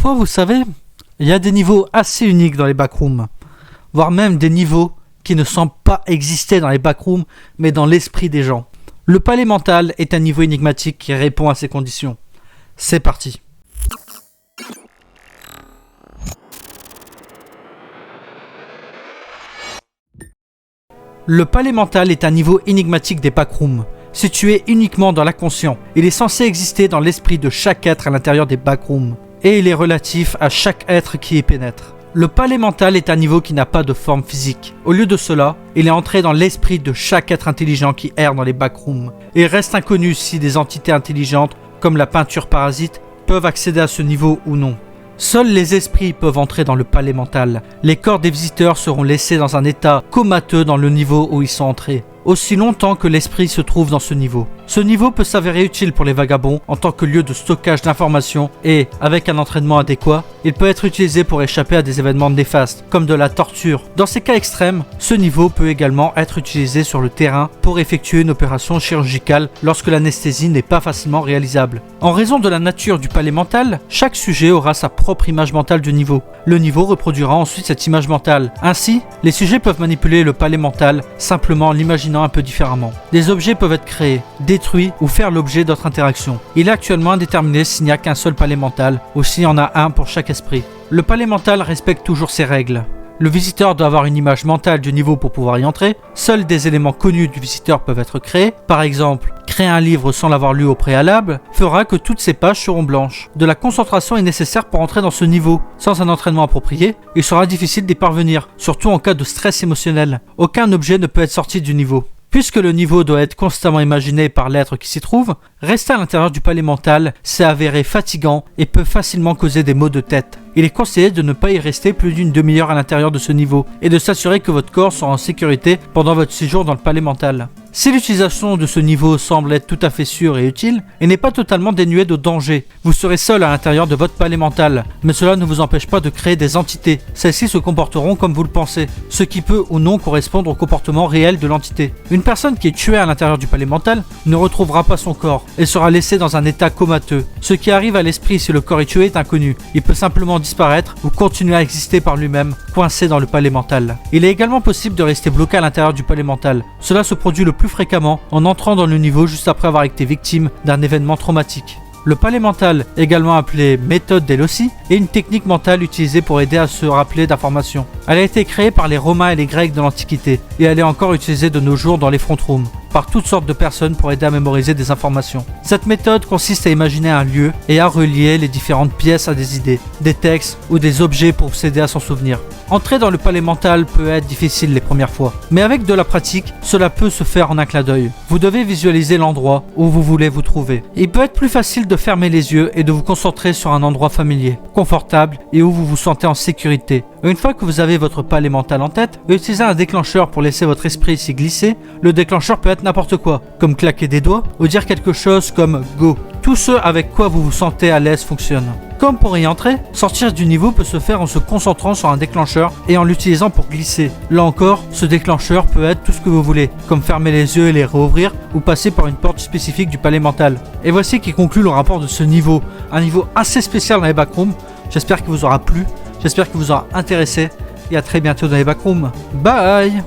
Parfois, vous savez, il y a des niveaux assez uniques dans les backrooms, voire même des niveaux qui ne semblent pas exister dans les backrooms, mais dans l'esprit des gens. Le palais mental est un niveau énigmatique qui répond à ces conditions. C'est parti. Le palais mental est un niveau énigmatique des backrooms, situé uniquement dans l'inconscient. Il est censé exister dans l'esprit de chaque être à l'intérieur des backrooms, et il est relatif à chaque être qui y pénètre. Le palais mental est un niveau qui n'a pas de forme physique. Au lieu de cela, il est entré dans l'esprit de chaque être intelligent qui erre dans les backrooms. Et il reste inconnu si des entités intelligentes, comme la peinture parasite, peuvent accéder à ce niveau ou non. Seuls les esprits peuvent entrer dans le palais mental. Les corps des visiteurs seront laissés dans un état comateux dans le niveau où ils sont entrés, aussi longtemps que l'esprit se trouve dans ce niveau. Ce niveau peut s'avérer utile pour les vagabonds en tant que lieu de stockage d'informations et, avec un entraînement adéquat, il peut être utilisé pour échapper à des événements néfastes, comme de la torture. Dans ces cas extrêmes, ce niveau peut également être utilisé sur le terrain pour effectuer une opération chirurgicale lorsque l'anesthésie n'est pas facilement réalisable. En raison de la nature du palais mental, chaque sujet aura sa propre image mentale du niveau. Le niveau reproduira ensuite cette image mentale. Ainsi, les sujets peuvent manipuler le palais mental simplement en l'imaginant un peu différemment. Des objets peuvent être créés, détruits ou faire l'objet d'autres interactions. Il est actuellement indéterminé s'il n'y a qu'un seul palais mental ou s'il y en a un pour chaque esprit. Le palais mental respecte toujours ses règles. Le visiteur doit avoir une image mentale du niveau pour pouvoir y entrer. Seuls des éléments connus du visiteur peuvent être créés. Par exemple, créer un livre sans l'avoir lu au préalable fera que toutes ces pages seront blanches. De la concentration est nécessaire pour entrer dans ce niveau. Sans un entraînement approprié, il sera difficile d'y parvenir, surtout en cas de stress émotionnel. Aucun objet ne peut être sorti du niveau. Puisque le niveau doit être constamment imaginé par l'être qui s'y trouve, rester à l'intérieur du palais mental s'est avéré fatigant et peut facilement causer des maux de tête. Il est conseillé de ne pas y rester plus d'une demi-heure à l'intérieur de ce niveau et de s'assurer que votre corps sera en sécurité pendant votre séjour dans le palais mental. Si l'utilisation de ce niveau semble être tout à fait sûre et utile, et n'est pas totalement dénuée de danger, vous serez seul à l'intérieur de votre palais mental, mais cela ne vous empêche pas de créer des entités. Celles-ci se comporteront comme vous le pensez, ce qui peut ou non correspondre au comportement réel de l'entité. Une personne qui est tuée à l'intérieur du palais mental ne retrouvera pas son corps et sera laissée dans un état comateux. Ce qui arrive à l'esprit si le corps est tué est inconnu. Il peut simplement disparaître ou continuer à exister par lui-même, coincé dans le palais mental. Il est également possible de rester bloqué à l'intérieur du palais mental. Cela se produit le plus fréquemment en entrant dans le niveau juste après avoir été victime d'un événement traumatique. Le palais mental, également appelé méthode d'Elossi, est une technique mentale utilisée pour aider à se rappeler d'informations. Elle a été créée par les Romains et les Grecs de l'Antiquité, et elle est encore utilisée de nos jours dans les front rooms, par toutes sortes de personnes pour aider à mémoriser des informations. Cette méthode consiste à imaginer un lieu et à relier les différentes pièces à des idées, des textes ou des objets pour s'aider à s'en souvenir. Entrer dans le palais mental peut être difficile les premières fois, mais avec de la pratique, cela peut se faire en un clin d'œil. Vous devez visualiser l'endroit où vous voulez vous trouver. Il peut être plus facile de fermer les yeux et de vous concentrer sur un endroit familier, confortable et où vous vous sentez en sécurité. Une fois que vous avez votre palais mental en tête, utilisez un déclencheur pour laisser votre esprit s'y glisser. Le déclencheur peut être n'importe quoi, comme claquer des doigts ou dire quelque chose comme « Go ». Tout ce avec quoi vous vous sentez à l'aise fonctionne. Comme pour y entrer, sortir du niveau peut se faire en se concentrant sur un déclencheur et en l'utilisant pour glisser. Là encore, ce déclencheur peut être tout ce que vous voulez, comme fermer les yeux et les rouvrir ou passer par une porte spécifique du palais mental. Et voici qui conclut le rapport de ce niveau, un niveau assez spécial dans les backrooms. J'espère qu'il vous aura plu, j'espère qu'il vous aura intéressé et à très bientôt dans les backrooms. Bye!